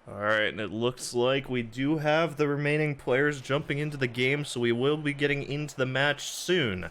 Alright, and it looks like we do have the remaining players jumping into the game, so we will be getting into the match soon.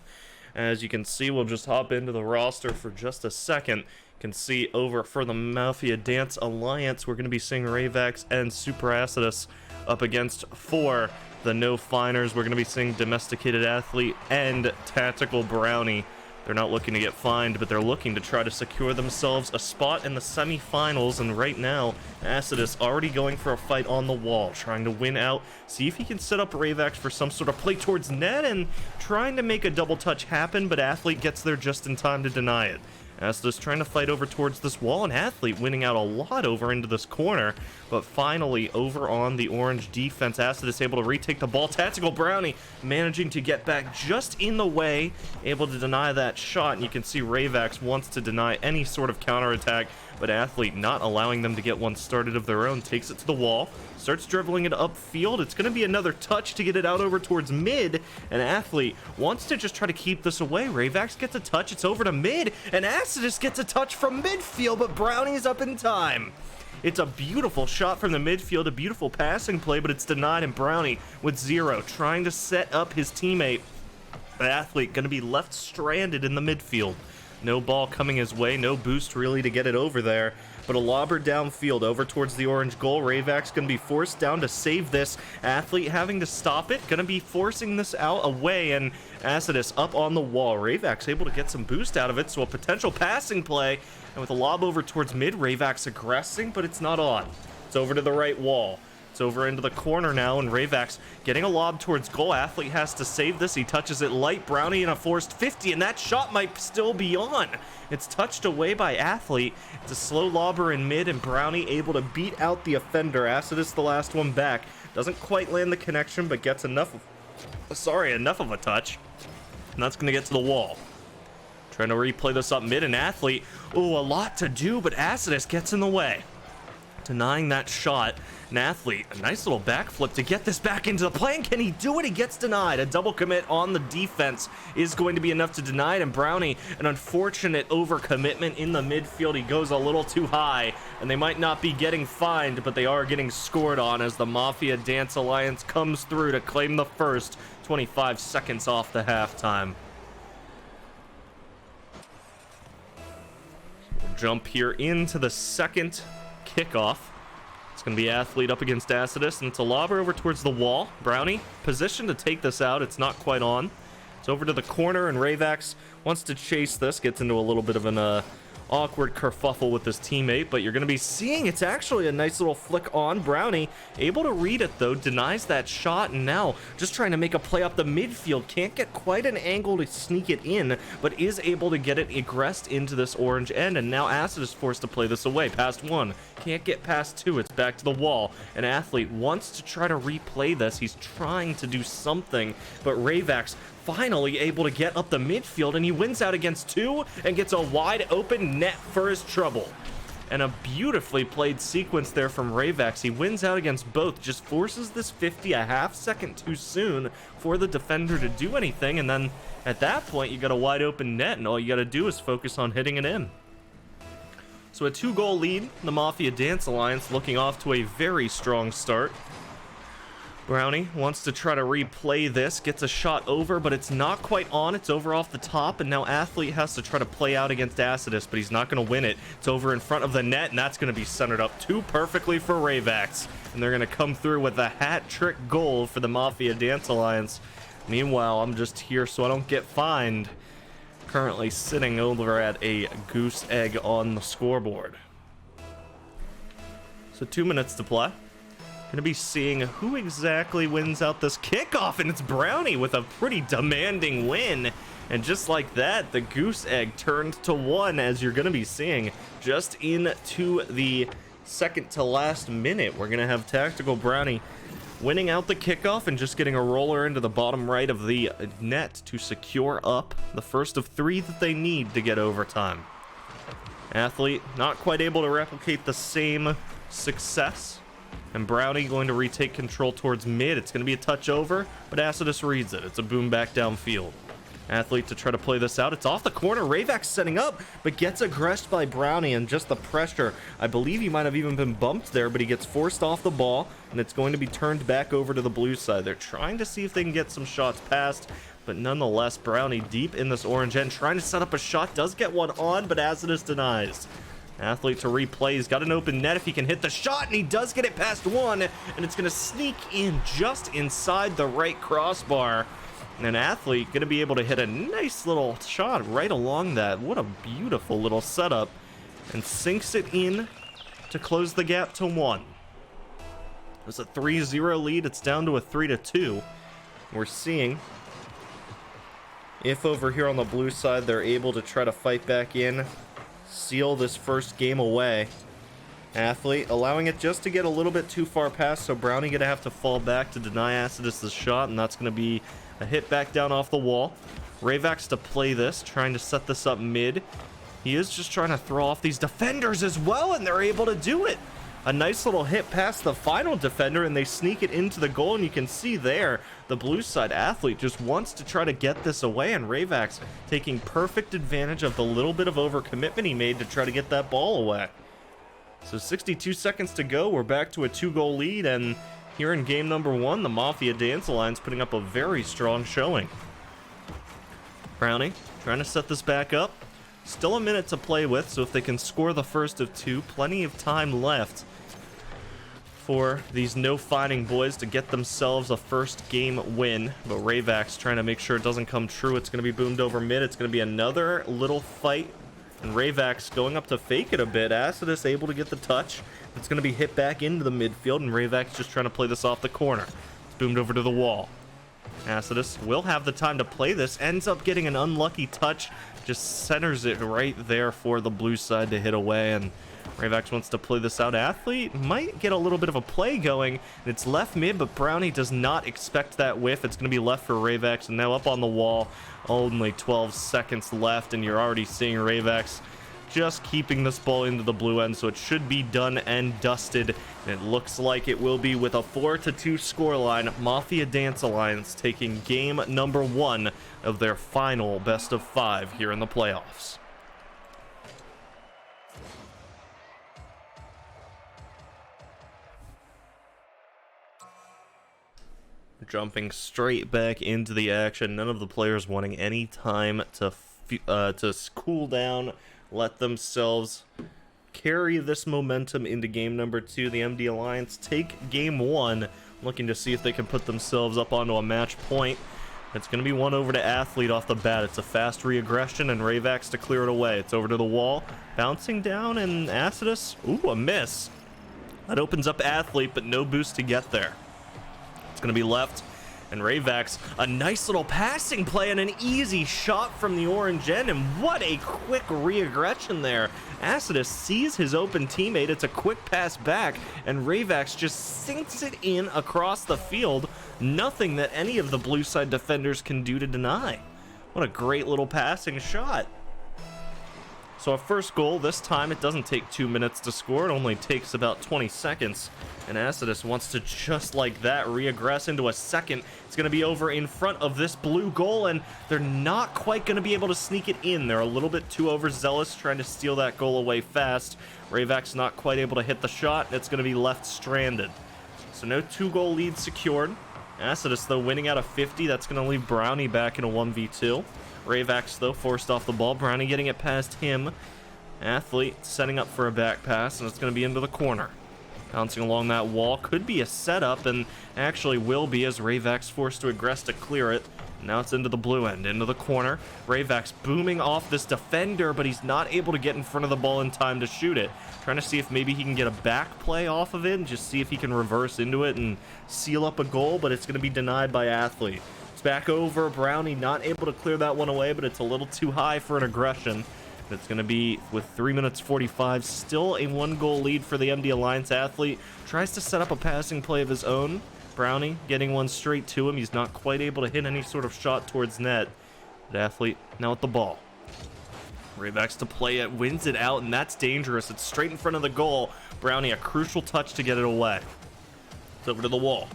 As you can see, we'll just hop into the roster for just a second. You can see over for the Mafia Dance Alliance, we're going to be seeing Ravax and Super Acidus up against for the No Finers. We're going to be seeing Domesticated Athlete and Tactical Brownie. They're not looking to get fined, but they're looking to try to secure themselves a spot in the semi-finals, and right now, Acidus already going for a fight on the wall, trying to win out, see if he can set up Ravax for some sort of play towards net, and trying to make a double touch happen, but Athlete gets there just in time to deny it. Acidus trying to fight over towards this wall, and Athlete winning out a lot over into this corner, but finally over on the orange defense, Acidus able to retake the ball. Tactical Brownie managing to get back just in the way, able to deny that shot, and you can see Ravax wants to deny any sort of counterattack, but Athlete not allowing them to get one started of their own, takes it to the wall, starts dribbling it upfield. It's going to be another touch to get it out over towards mid, and Athlete wants to just try to keep this away. Ravax gets a touch, it's over to mid, and Acidus gets a touch from midfield, but Brownie's up in time. It's a beautiful shot from the midfield, a beautiful passing play, but it's denied, and Brownie with 0, trying to set up his teammate. The Athlete going to be left stranded in the midfield. No ball coming his way, no boost really to get it over there, but a lobber downfield over towards the orange goal. Ravax going to be forced down to save this. Athlete having to stop it, going to be forcing this out away, and Acidus up on the wall. Ravax able to get some boost out of it, so a potential passing play, and with a lob over towards mid, Ravax aggressing, but it's not on. It's over to the right wall. It's over into the corner now, and Ravax getting a lob towards goal. Athlete has to save this. He touches it light. Brownie in a forced 50, and that shot might still be on. It's touched away by Athlete. It's a slow lobber in mid, and Brownie able to beat out the offender. Acidus the last one back. Doesn't quite land the connection, but gets enough of a touch. And that's going to get to the wall. Trying to replay this up mid, and Athlete, ooh, a lot to do, but Acidus gets in the way. Denying that shot. An Athlete, a nice little backflip to get this back into the play, and can he do it? He gets denied. A double commit on the defense is going to be enough to deny it, and Brownie, an unfortunate overcommitment in the midfield. He goes a little too high, and they might not be getting fined, but they are getting scored on as the Mafia Dance Alliance comes through to claim the first 25 seconds off the halftime. We'll jump here into the second kickoff. It's going to be Athlete up against Acidus, and it's a lobber over towards the wall. Brownie, positioned to take this out. It's not quite on. It's over to the corner, and Ravax wants to chase this. Gets into a little bit of an awkward kerfuffle with his teammate, but you're going to be seeing it's actually a nice little flick on. Brownie, able to read it, though, denies that shot, and now just trying to make a play up the midfield. Can't get quite an angle to sneak it in, but is able to get it egressed into this orange end, and now Acidus forced to play this away. Past 1. Can't get past 2. It's back to the wall. An Athlete wants to try to replay this. He's trying to do something, but Ravax finally able to get up the midfield, and he wins out against 2 and gets a wide open net for his trouble. And a beautifully played sequence there from Ravax. He wins out against both, just forces this 50 a half second too soon for the defender to do anything, and then at that point you got a wide open net, and all you got to do is focus on hitting it in. So a 2-goal lead, the Mafia Dance Alliance looking off to a very strong start. Brownie wants to try to replay this, gets a shot over, but it's not quite on. It's over off the top, and now Athlete has to try to play out against Acidus, but he's not going to win it. It's over in front of the net, and that's going to be centered up too perfectly for Ravax, and they're going to come through with a hat-trick goal for the Mafia Dance Alliance. Meanwhile, I'm just here so I don't get fined. Currently sitting over at a goose egg on the scoreboard. So 2 minutes to play. Going to be seeing who exactly wins out this kickoff, and it's Brownie with a pretty demanding win. And just like that, the goose egg turned to 1, as you're going to be seeing just into the second to last minute. We're going to have Tactical Brownie winning out the kickoff and just getting a roller into the bottom right of the net to secure up the first of 3 that they need to get overtime. Athlete not quite able to replicate the same success, and Brownie going to retake control towards mid. It's going to be a touch over, but Acidus reads it. It's a boom back downfield. Athlete to try to play this out. It's off the corner. Ravak setting up, but gets aggressed by Brownie, and just the pressure. I believe he might have even been bumped there, but he gets forced off the ball, and it's going to be turned back over to the blue side. They're trying to see if they can get some shots past, but nonetheless, Brownie deep in this orange end, trying to set up a shot. Does get one on, but Azidus denies. Athlete to replay. He's got an open net if he can hit the shot, and he does get it past one, and it's going to sneak in just inside the right crossbar. And an Athlete going to be able to hit a nice little shot right along that. What a beautiful little setup. And sinks it in to close the gap to 1. It was a 3-0 lead. It's down to a 3-2. We're seeing if over here on the blue side they're able to try to fight back in, seal this first game away. Athlete allowing it just to get a little bit too far past, so Brownie going to have to fall back to deny Azidus the shot, and that's going to be a hit back down off the wall. Ravak's to play this, trying to set this up mid. He is just trying to throw off these defenders as well, and they're able to do it. A nice little hit past the final defender, and they sneak it into the goal, and you can see there, the blue side Athlete just wants to try to get this away, and Ravak's taking perfect advantage of the little bit of overcommitment he made to try to get that ball away. So 62 seconds to go, we're back to a 2-goal lead, and here in game number 1, the Mafia Dance Alliance putting up a very strong showing. Brownie trying to set this back up. Still a minute to play with, so if they can score the first of 2, plenty of time left for these no-fighting boys to get themselves a first game win. But Ravak's trying to make sure it doesn't come true. It's going to be boomed over mid. It's going to be another little fight. And Ravak's going up to fake it a bit. Azidus able to get the touch. It's going to be hit back into the midfield, and Ravak's just trying to play this off the corner. It's boomed over to the wall. Azidus will have the time to play this. Ends up getting an unlucky touch. Just centers it right there for the blue side to hit away, and Ravak wants to play this out. Athlete might get a little bit of a play going. It's left mid, but Brownie does not expect that whiff. It's going to be left for Ravak, and now up on the wall. Only 12 seconds left, and you're already seeing Ravak just keeping this ball into the blue end, so it should be done and dusted. And it looks like it will be with a 4-2 scoreline. Mafia Dance Alliance taking game number 1 of their final best of 5 here in the playoffs. Jumping straight back into the action. None of the players wanting any time to cool down, let themselves carry this momentum into game number 2. The MD Alliance take game 1, looking to see if they can put themselves up onto a match point. It's going to be one over to Athlete off the bat. It's a fast re-aggression, and Ravak's to clear it away. It's over to the wall, bouncing down, and Azidus, ooh, a miss. That opens up Athlete, but no boost to get there. It's going to be left, and Ravak's a nice little passing play and an easy shot from the orange end, and what a quick re-aggression there. Azidus sees his open teammate. It's a quick pass back, and Ravak's just sinks it in across the field. Nothing that any of the blue side defenders can do to deny. What a great little passing shot. So a first goal, this time it doesn't take 2 minutes to score. It only takes about 20 seconds. And Azidus wants to, just like that, re-aggress into a second. It's going to be over in front of this blue goal, and they're not quite going to be able to sneak it in. They're a little bit too overzealous, trying to steal that goal away fast. Ravak's not quite able to hit the shot, and it's going to be left stranded. So no 2-goal lead secured. Azidus, though, winning out of 50. That's going to leave Brownie back in a 1v2. Ravak's, though, forced off the ball. Brownie getting it past him. Athlete setting up for a back pass, and it's going to be into the corner. Bouncing along that wall. Could be a setup, and actually will be, as Ravak's forced to aggress to clear it. Now it's into the blue end, into the corner. Ravak's booming off this defender, but he's not able to get in front of the ball in time to shoot it. Trying to see if maybe he can get a back play off of it and just see if he can reverse into it and seal up a goal, but it's going to be denied by Athlete. It's back over. Brownie not able to clear that one away, but it's a little too high for an aggression. It's going to be, with 3 minutes 45, still a 1-goal lead for the MD Alliance. Athlete tries to set up a passing play of his own. Brownie getting one straight to him. He's not quite able to hit any sort of shot towards net. But Athlete now with the ball. Ravak's to play it, wins it out, and that's dangerous. It's straight in front of the goal. Brownie, a crucial touch to get it away. It's over to the wall.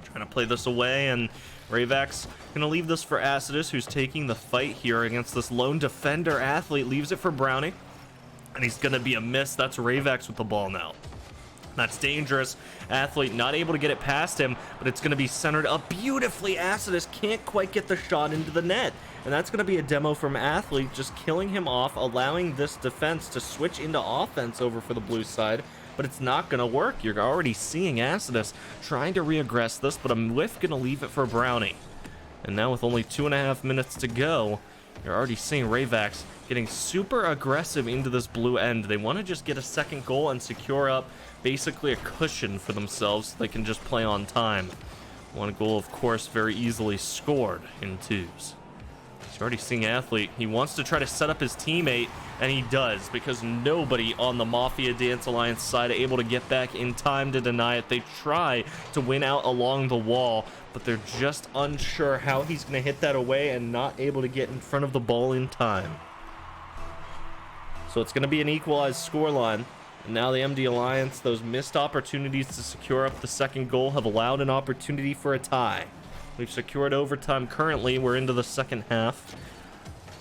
Trying to play this away, and Rayvax gonna leave this for Acidus, who's taking the fight here against this lone defender athlete. Leaves it for Brownie, and he's gonna be a miss. That's Rayvax with the ball now. That's dangerous. Athlete not able to get it past him, but it's going to be centered up beautifully. Acidus can't quite get the shot into the net. And that's going to be a demo from Athlete, just killing him off, allowing this defense to switch into offense over for the blue side. But it's not going to work. You're already seeing Acidus trying to reaggress this, but a whiff going to leave it for Brownie. And now with only 2.5 minutes to go, you're already seeing Rayvax getting super aggressive into this blue end. They want to just get a second goal and secure up basically a cushion for themselves so they can just play on time. One goal, of course, very easily scored in twos. He's already seeing Athlete. He wants to try to set up his teammate, and he does, because nobody on the Mafia Dance Alliance side able to get back in time to deny it. They try to win out along the wall, but they're just unsure how he's going to hit that away and not able to get in front of the ball in time. So it's going to be an equalized scoreline. And now the MD Alliance, those missed opportunities to secure up the second goal have allowed an opportunity for a tie. We've secured overtime currently. We're into the second half.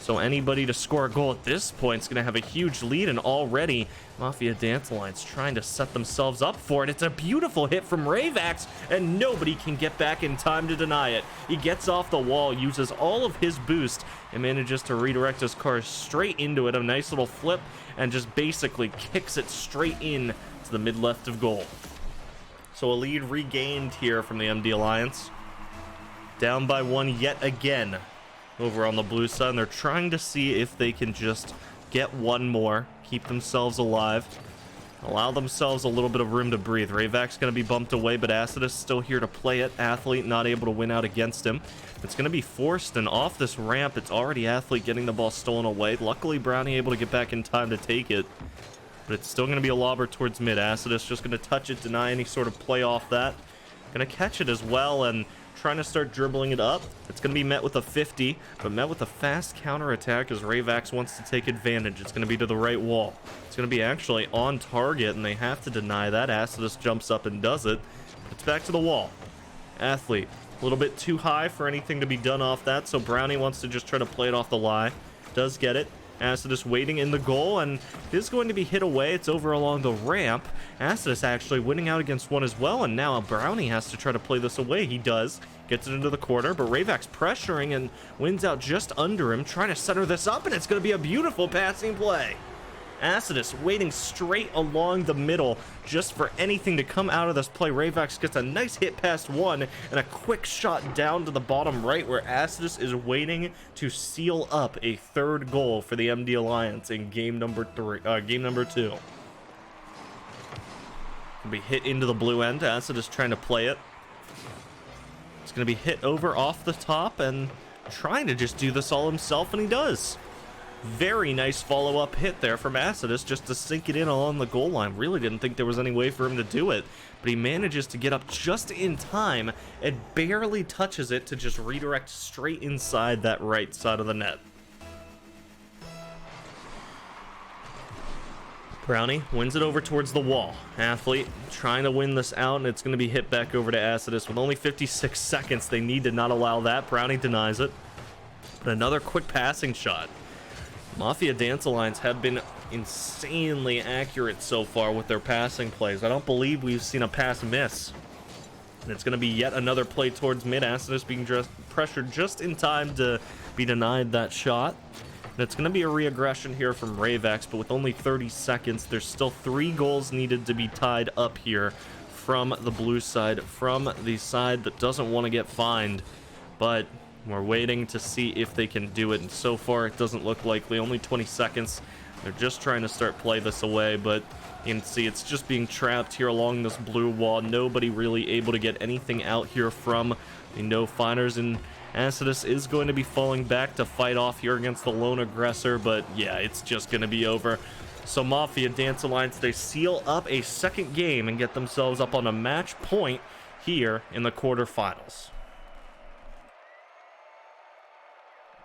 So anybody to score a goal at this point is going to have a huge lead, and already Mafia Dance Alliance trying to set themselves up for it. It's a beautiful hit from Rayvax, and nobody can get back in time to deny it. He gets off the wall, uses all of his boost, and manages to redirect his car straight into it. A nice little flip, and just basically kicks it straight in to the mid-left of goal. So a lead regained here from the MD Alliance. Down by one yet again over on the blue side, and they're trying to see if they can just get one more, keep themselves alive, allow themselves a little bit of room to breathe. Rayvax going to be bumped away, but Acidus still here to play it. Athlete not able to win out against him. It's going to be forced, and off this ramp, it's already Athlete getting the ball stolen away. Luckily, Brownie able to get back in time to take it, but it's still going to be a lobber towards mid. Acidus just going to touch it, deny any sort of play off that. Going to catch it as well, and trying to start dribbling it up. It's going to be met with a 50, but met with a fast counterattack as Rayvax wants to take advantage. It's going to be to the right wall. It's going to be actually on target, and they have to deny that. Acidus jumps up and does it, but it's back to the wall. Athlete, a little bit too high for anything to be done off that, so Brownie wants to just try to play it off the lie. Does get it. Acidus waiting in the goal, and it is going to be hit away. It's over along the ramp. Acidus actually winning out against one as well, and now Brownie has to try to play this away. He does. Gets it into the corner, but Rayvax pressuring and wins out just under him, trying to center this up, and it's going to be a beautiful passing play. Acidus waiting straight along the middle just for anything to come out of this play. Rayvax gets a nice hit past one and a quick shot down to the bottom right, where Acidus is waiting to seal up a third goal for the MD Alliance in game number two. Can be hit into the blue end. Acidus trying to play it. It's going to be hit over off the top and trying to just do this all himself, and he does. Very nice follow-up hit there from Acidus just to sink it in along the goal line. Really didn't think there was any way for him to do it, but he manages to get up just in time and barely touches it to just redirect straight inside that right side of the net. Brownie wins it over towards the wall. Athlete trying to win this out, and it's going to be hit back over to Acidus. With only 56 seconds, they need to not allow that. Brownie denies it. But another quick passing shot. Mafia Dance Alliance have been insanely accurate so far with their passing plays. I don't believe we've seen a pass miss. And it's going to be yet another play towards mid. Acidus being pressured just in time to be denied that shot. And it's going to be a reaggression here from Rayvax, but with only 30 seconds, there's still 3 goals needed to be tied up here from the blue side, from the side that doesn't want to get fined. But we're waiting to see if they can do it, and so far it doesn't look likely. Only 20 seconds. They're just trying to start play this away, but you can see it's just being trapped here along this blue wall. Nobody really able to get anything out here from the no finers, and Acidus is going to be falling back to fight off here against the lone aggressor, but yeah, it's just going to be over. So Mafia Dance Alliance, they seal up a second game and get themselves up on a match point here in the quarterfinals.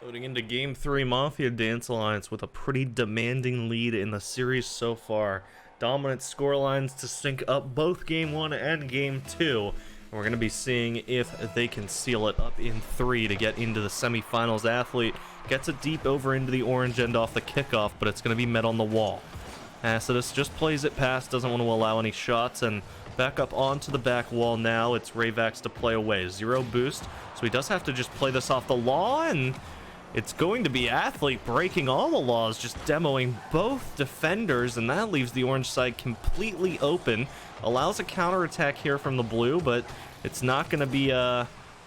Loading into Game 3, Mafia Dance Alliance with a pretty demanding lead in the series so far. Dominant scorelines to sync up both Game 1 and Game 2. We're going to be seeing if they can seal it up in 3 to get into the semifinals. Athlete gets it deep over into the orange end off the kickoff, but it's going to be met on the wall. Acidus just plays it past, doesn't want to allow any shots, and back up onto the back wall now. It's Ravax to play away. 0 boost, so he does have to just play this off the law, and it's going to be Athlete breaking all the laws, just demoing both defenders, and that leaves the orange side completely open. Allows a counterattack here from the blue, but it's not going to be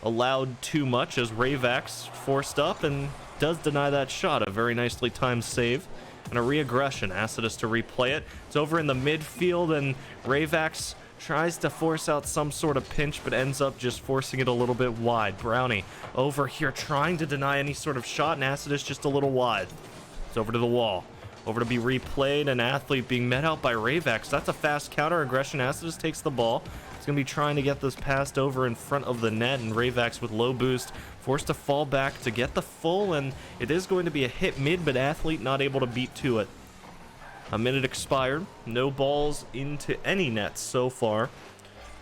allowed too much as Ravax forced up and does deny that shot. A very nicely timed save and a re-aggression. Acidus to replay it. It's over in the midfield, and Ravax tries to force out some sort of pinch, but ends up just forcing it a little bit wide. Brownie over here trying to deny any sort of shot, and Acidus just a little wide. It's over to the wall. Over to be replayed, and Athlete being met out by Ravax. That's a fast counter aggression. Acidus takes the ball. He's going to be trying to get this passed over in front of the net, and Ravax with low boost forced to fall back to get the full, and it is going to be a hit mid, but Athlete not able to beat to it. A minute expired. No balls into any nets so far.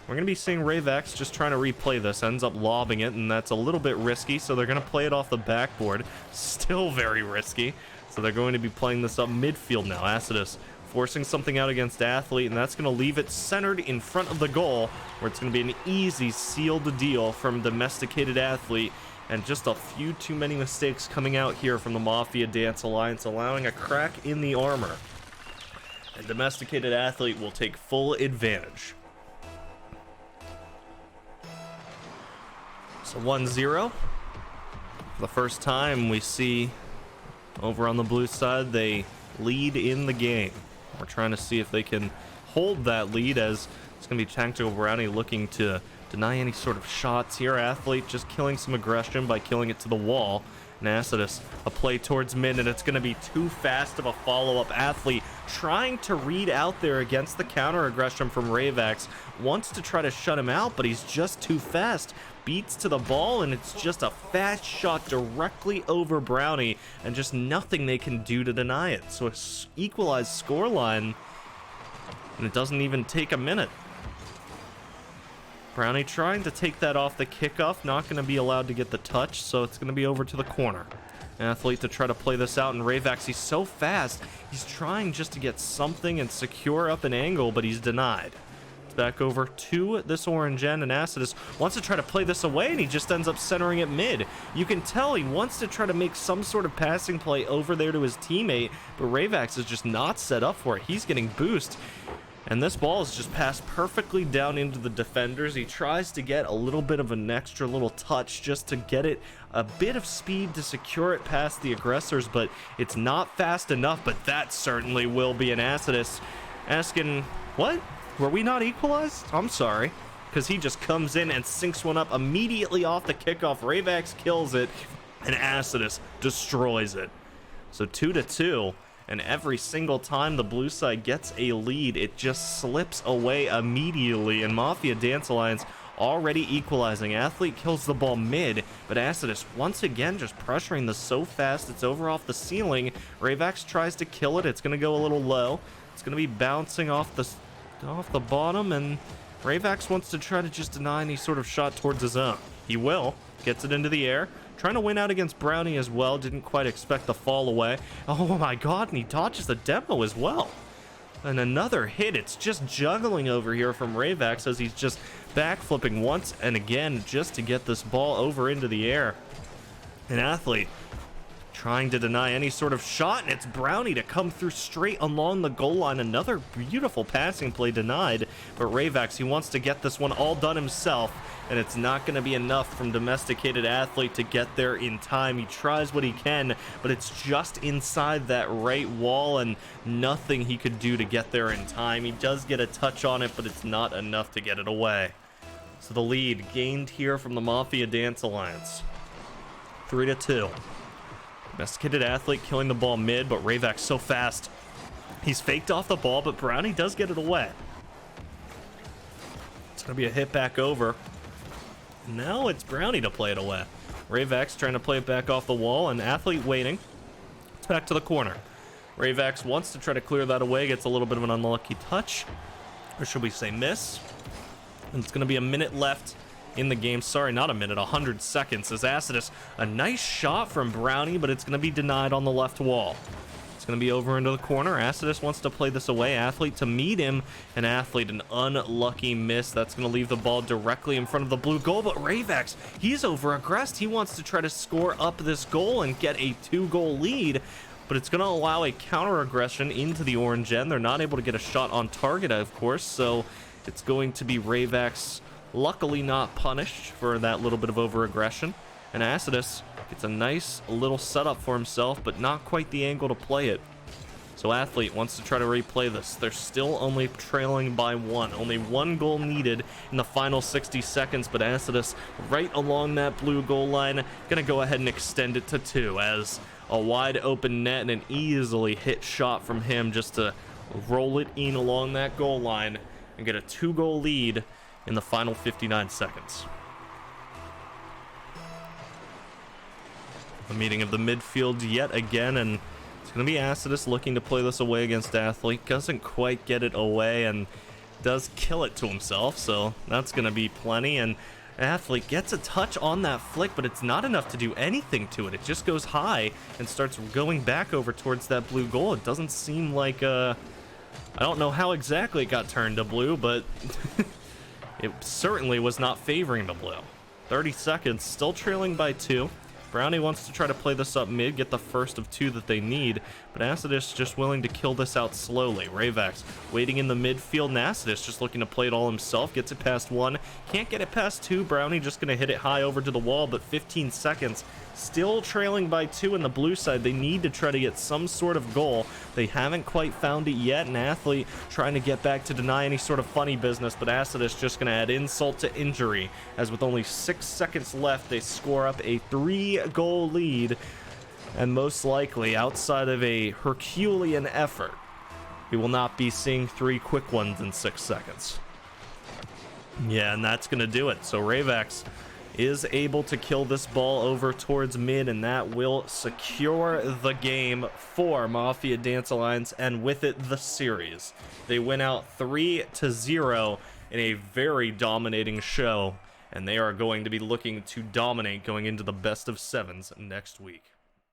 We're going to be seeing Ravax just trying to replay this. Ends up lobbing it, and that's a little bit risky, so they're going to play it off the backboard. Still very risky. So they're going to be playing this up midfield now. Acidus forcing something out against Athlete, and that's going to leave it centered in front of the goal, where it's going to be an easy sealed deal from Domesticated Athlete. And just a few too many mistakes coming out here from the Mafia Dance Alliance, allowing a crack in the armor. And Domesticated Athlete will take full advantage. So 1-0. For the first time we see over on the blue side they lead in the game. We're trying to see if they can hold that lead, as it's going to be Tactical Brownie looking to deny any sort of shots here. Athlete just killing some aggression by killing it to the wall. And Acidus, a play towards mid, and it's going to be too fast of a follow-up. Athlete trying to read out there against the counter aggression from Ravax. Wants to try to shut him out, but he's just too fast. Beats to the ball, and it's just a fast shot directly over Brownie, and just nothing they can do to deny it. So it's equalized scoreline, and it doesn't even take a minute. Brownie trying to take that off the kickoff, not going to be allowed to get the touch, so it's going to be over to the corner. Athlete to try to play this out, and Ravax, he's so fast, he's trying just to get something and secure up an angle, but he's denied. It's back over to this orange end, and Acidus wants to try to play this away, and he just ends up centering it mid. You can tell he wants to try to make some sort of passing play over there to his teammate, but Ravax is just not set up for it. He's getting boost. And this ball is just passed perfectly down into the defenders. He tries to get a little bit of an extra little touch just to get it a bit of speed to secure it past the aggressors, but it's not fast enough. But that certainly will be an Acidus asking, what? Were we not equalized? I'm sorry. Because he just comes in and sinks one up immediately off the kickoff. Ravax kills it, and Acidus destroys it. So 2-2. And every single time the blue side gets a lead, it just slips away immediately. And Mafia Dance Alliance already equalizing. Athlete kills the ball mid, but Acidus once again just pressuring this so fast it's over off the ceiling. Ravax tries to kill it. It's going to go a little low. It's going to be bouncing off the bottom, and Ravax wants to try to just deny any sort of shot towards his own. He will. Gets it into the air. Trying to win out against Brownie as well. Didn't quite expect the fall away. Oh my god, and he dodges the demo as well. And another hit. It's just juggling over here from Ravax as he's just backflipping once and again just to get this ball over into the air. An Athlete trying to deny any sort of shot, and it's Brownie to come through straight along the goal line. Another beautiful passing play denied, but Ravax, he wants to get this one all done himself, and it's not going to be enough from Domesticated Athlete to get there in time. He tries what he can, but it's just inside that right wall, and nothing he could do to get there in time. He does get a touch on it, but it's not enough to get it away. So the lead gained here from the Mafia Dance Alliance. 3-2. Domesticated Athlete killing the ball mid, but Ravax so fast. He's faked off the ball, but Brownie does get it away. It's going to be a hit back over. Now it's Brownie to play it away. Ravax trying to play it back off the wall, and Athlete waiting. It's back to the corner. Ravax wants to try to clear that away, gets a little bit of an unlucky touch. Or should we say miss? And it's going to be a minute left in the game. Sorry, not a minute, 100 seconds. As Acidus, a nice shot from Brownie, but it's going to be denied on the left wall. It's going to be over into the corner. Acidus wants to play this away. Athlete to meet him. And Athlete, an unlucky miss. That's going to leave the ball directly in front of the blue goal. But Ravex, he's over-aggressed. He wants to try to score up this goal and get a 2-goal lead. But it's going to allow a counter-aggression into the orange end. They're not able to get a shot on target, of course. So it's going to be Ravex, luckily not punished for that little bit of over-aggression. And Acidus gets a nice little setup for himself, but not quite the angle to play it. So Athlete wants to try to replay this. They're still only trailing by 1. Only 1 goal needed in the final 60 seconds, but Acidus right along that blue goal line, gonna go ahead and extend it to 2 as a wide open net and an easily hit shot from him just to roll it in along that goal line and get a 2-goal lead in the final 59 seconds. A meeting of the midfield yet again, and it's going to be Acidus looking to play this away against Athlete. Doesn't quite get it away and does kill it to himself, so that's going to be plenty. And Athlete gets a touch on that flick, but it's not enough to do anything to it. It just goes high and starts going back over towards that blue goal. It doesn't seem like I don't know how exactly it got turned to blue, but it certainly was not favoring the blue. 30 seconds, still trailing by 2. Brownie wants to try to play this up mid, get the first of 2 that they need, but Acidus just willing to kill this out slowly. Ravex waiting in the midfield, and Acidus just looking to play it all himself, gets it past 1, can't get it past 2. Brownie just going to hit it high over to the wall, but 15 seconds, still trailing by 2 in the blue side. They need to try to get some sort of goal. They haven't quite found it yet, and Athlete trying to get back to deny any sort of funny business, but Acidus just going to add insult to injury, as with only 6 seconds left, they score up a 3-goal lead, and most likely, outside of a Herculean effort, we will not be seeing 3 quick ones in 6 seconds. Yeah, and that's going to do it. So Ravex is able to kill this ball over towards mid, and that will secure the game for Mafia Dance Alliance, and with it, the series. They win out 3-0 in a very dominating show, and they are going to be looking to dominate going into the best of 7s next week.